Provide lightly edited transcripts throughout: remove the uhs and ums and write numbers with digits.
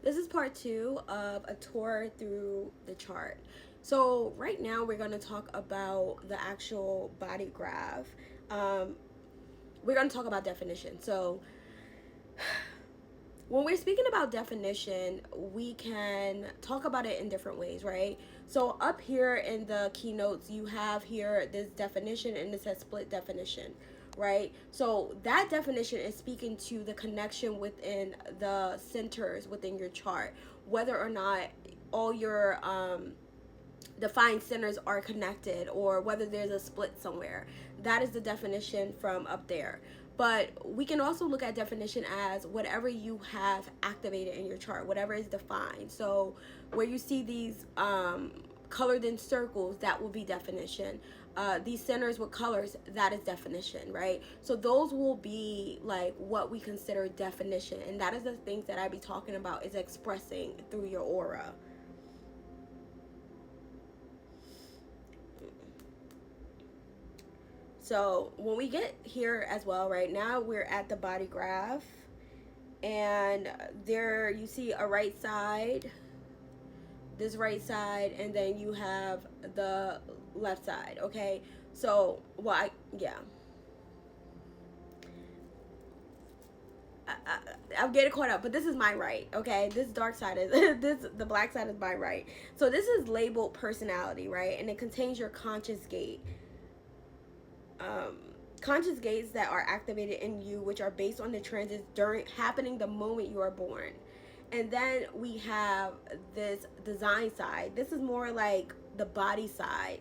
This is part 2 of a tour through the chart. So right now we're going to talk about the actual body graph. Um, we're going to talk about definition. So when we're speaking about definition, we can talk about it in different ways, right? So up here in the keynotes, you have here this definition and it says split definition, right? So that definition is speaking to the connection within the centers within your chart, whether or not all your defined centers are connected or whether there's a split somewhere. That is the definition from up there. But we can also look at definition as whatever you have activated in your chart, whatever is defined. So where you see these colored in circles, that will be definition. These centers with colors, that is definition, right? So those will be like what we consider definition, and that is the things that I be talking about, is expressing through your aura. So when we get here as well, right now we're at the body graph, and there you see a right side, this right side, and then you have the left side. Okay, so yeah, I'm getting caught up, but this is my right. Okay, this dark side is the black side is my right. So this is labeled personality, right, and it contains your conscious gate. um, Conscious gates that are activated in you, which are based on the transits during happening the moment you are born. And then we have this design side. This is more like the body side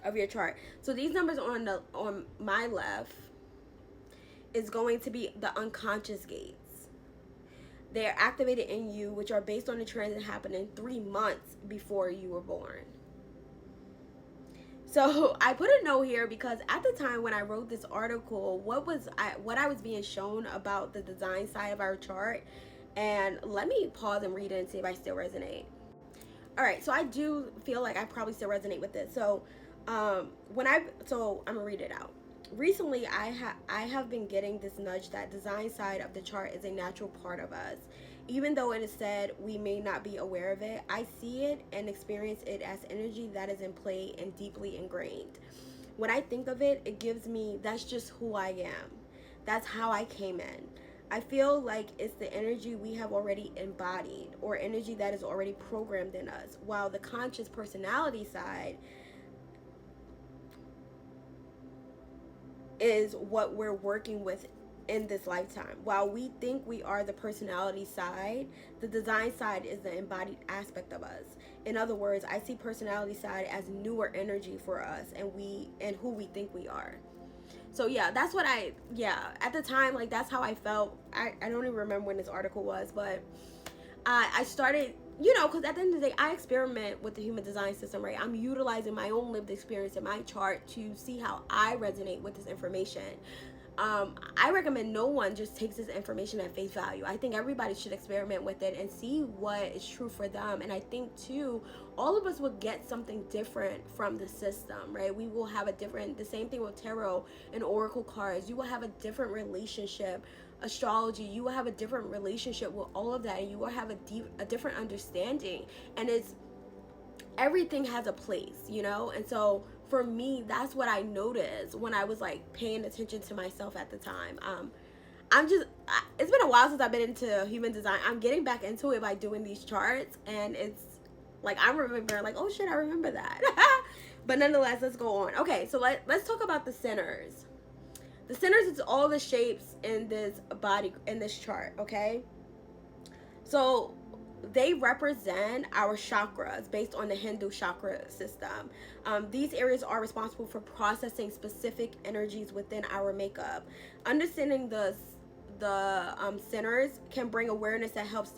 of your chart. So these numbers on my left is going to be the unconscious gates. They are activated in you, which are based on the transit happening 3 months before you were born. So I put a note here because at the time when I wrote this article, what I was being shown about the design side of our chart, and let me pause and read it and see if I still resonate. All right, so I do feel like I probably still resonate with this. So I'm gonna read it out. Recently, I have been getting this nudge that design side of the chart is a natural part of us. Even though it is said we may not be aware of it, I see it and experience it as energy that is in play and deeply ingrained. When I think of it, it gives me, that's just who I am. That's how I came in. I feel like it's the energy we have already embodied, or energy that is already programmed in us, while the conscious personality side is what we're working with in this lifetime. While we think we are the personality side, the design side is the embodied aspect of us. In other words, I see personality side as newer energy for us and who we think we are. So yeah, that's what at the time, like, that's how I felt. I don't even remember when this article was, but I started, because at the end of the day, I experiment with the human design system, right? I'm utilizing my own lived experience in my chart to see how I resonate with this information. I recommend no one just takes this information at face value. I think everybody should experiment with it and see what is true for them. And I think too, all of us will get something different from the system, right? We will have the same thing with tarot and oracle cards. You will have a different relationship. Astrology, you will have a different relationship with all of that, and you will have a different understanding. And everything has a place, and so for me, that's what I noticed when I was like paying attention to myself at the time. It's been a while since I've been into human design. I'm getting back into it by doing these charts, and it's like I'm remembering, like, oh shit, I remember that. But nonetheless, let's go on. Okay, so let's talk about the centers. The centers is all the shapes in this body, in this chart. Okay, so they represent our chakras based on the Hindu chakra system. These areas are responsible for processing specific energies within our makeup. Understanding the centers can bring awareness that helps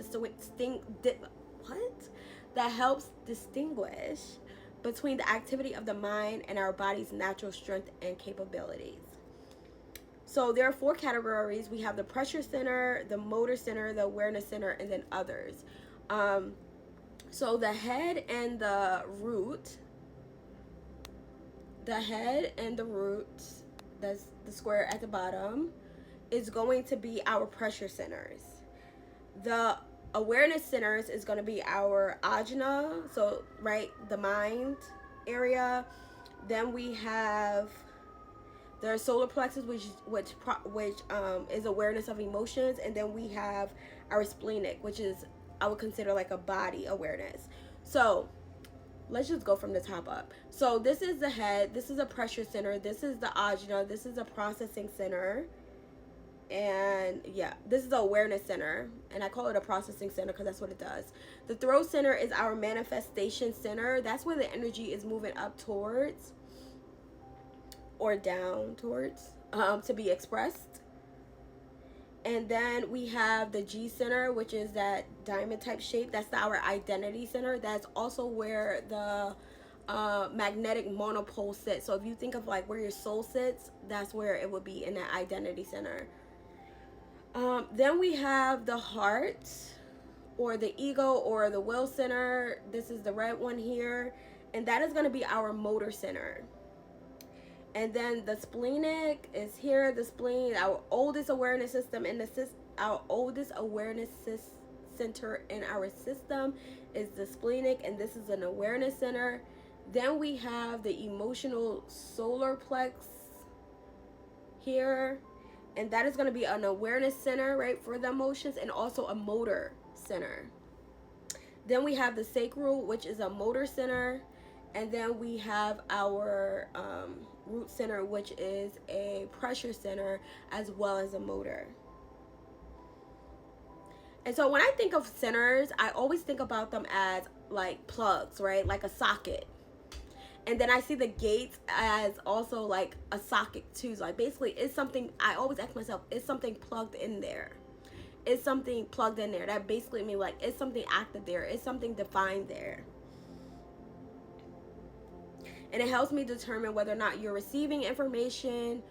that helps distinguish between the activity of the mind and our body's natural strength and capabilities. So there are 4 categories. We have the pressure center, the motor center, the awareness center, and then others. So the head and the root, that's the square at the bottom, is going to be our pressure centers. The awareness centers is going to be our ajna, so right, the mind area. Then we have the solar plexus, which is awareness of emotions, and then we have our splenic, which is, I would consider like a body awareness. So let's just go from the top up. So this is the head, this is a pressure center, this is the ajna, this is a processing center, and yeah, this is the awareness center, and I call it a processing center because that's what it does. The throat center is our manifestation center. That's where the energy is moving up towards or down towards, to be expressed. And then we have the G center, which is that diamond type shape. That's our identity center. That's also where the magnetic monopole sits. So if you think of like where your soul sits, that's where it would be, in that identity center. Then we have the heart, or the ego, or the will center. This is the red one here, and that is going to be our motor center. And then the splenic is here. The spleen, our oldest awareness system in the our oldest awareness center in our system is the splenic, and this is an awareness center. Then we have the emotional solar plex here, and that is going to be an awareness center, right, for the emotions, and also a motor center. Then we have the sacral, which is a motor center, and then we have our root center, which is a pressure center as well as a motor. And so when I think of centers, I always think about them as like plugs, right, like a socket. And then I see the gates as also like a socket too. So like basically it's something, I always ask myself, is something plugged in there? Is something plugged in there? That basically means like, is something active there? Is something defined there? And it helps me determine whether or not you're receiving information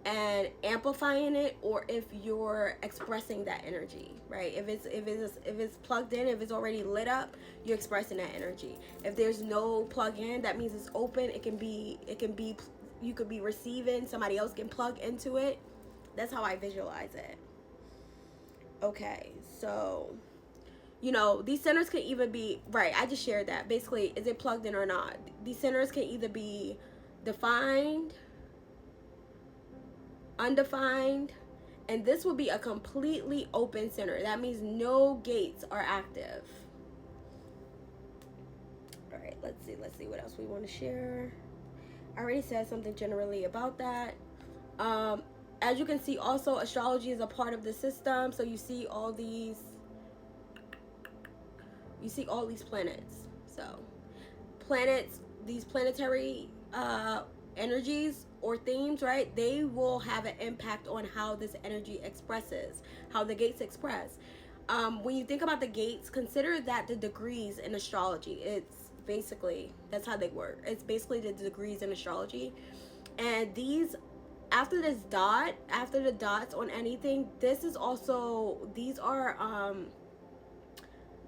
and amplifying it, or if you're expressing that energy, right? If it's plugged in, if it's already lit up, you're expressing that energy. If there's no plug in, that means it's open. It can be you could be receiving, somebody else can plug into it. That's how I visualize it. Okay, so you know, these centers can even be, right, I just shared that. Basically, is it plugged in or not? These centers can either be defined, undefined, and this will be a completely open center. That means no gates are active. All right, let's see what else we want to share. I already said something generally about that. As you can see, also astrology is a part of the system. So you see all these planets. So planets, these planetary energies or themes, right, they will have an impact on how this energy expresses, how the gates express. When you think about the gates, consider that the degrees in astrology, it's basically, that's how they work. It's basically the degrees in astrology. And these, after this dot, after the dots on anything, this is also, these are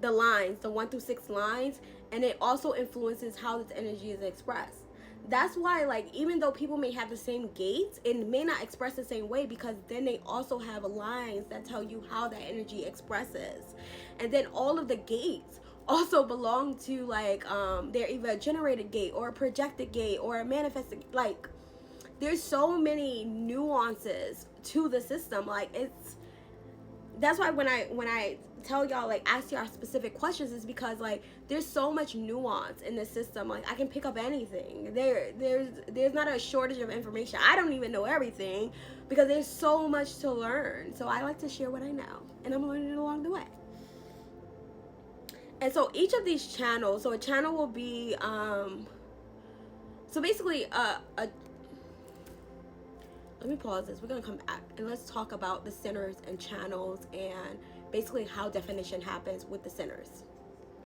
the lines, the 1 through 6 lines, and it also influences how this energy is expressed. That's why, like, even though people may have the same gates, it may not express the same way, because then they also have lines that tell you how that energy expresses. And then all of the gates also belong to, like, they're either a generated gate or a projected gate or a manifested, like, there's so many nuances to the system. Like, it's, that's why when I tell y'all, like, ask y'all specific questions, is because, like, there's so much nuance in the system. Like, I can pick up anything. There's not a shortage of information. I don't even know everything because there's so much to learn. So I like to share what I know, and I'm learning it along the way. And so each of these channels, so a channel will be so basically let me pause this. We're going to come back and let's talk about the centers and channels and basically how definition happens with the centers.